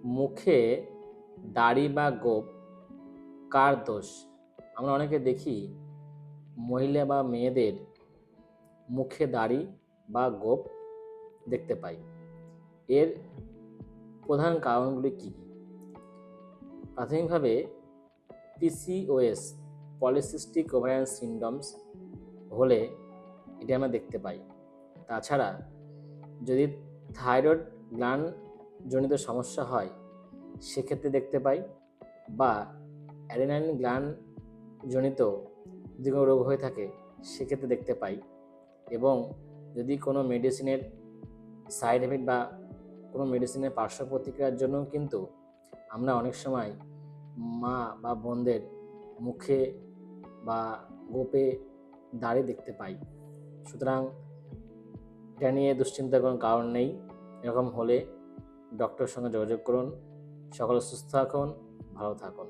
মুখে দাড়ি বা গোঁফ কার দোষ? আমরা অনেকে দেখি মহিলা বা মেয়েদের মুখে দাড়ি বা গোঁফ দেখতে পাই। এর প্রধান কারণগুলি কী কী? প্রাথমিকভাবে পিসিওএস, পলিসিস্টিক ওভারিয়ান সিনড্রোমস হলে এটি আমরা দেখতে পাই। তাছাড়া যদি থাইরয়েড গ্ল্যান্ড জনিত সমস্যা হয় সেক্ষেত্রে দেখতে পাই, বা অ্যাডেনাইন গ্ল্যান্ড জনিত যদি কোনো রোগ হয়ে থাকে সেক্ষেত্রে দেখতে পাই, এবং যদি কোনো মেডিসিনের সাইড এফেক্ট বা কোনো মেডিসিনের পার্শ্ব প্রতিক্রিয়ার জন্য কিন্তু আমরা অনেক সময় মা বা বোনদের মুখে বা গোঁফে দাড়ি দেখতে পাই। সুতরাং এটা নিয়ে দুশ্চিন্তার কোনো কারণ নেই। এরকম হলে ডক্টরের সঙ্গে যোগাযোগ করুন। সকলে সুস্থ থাকুন, ভালো থাকুন।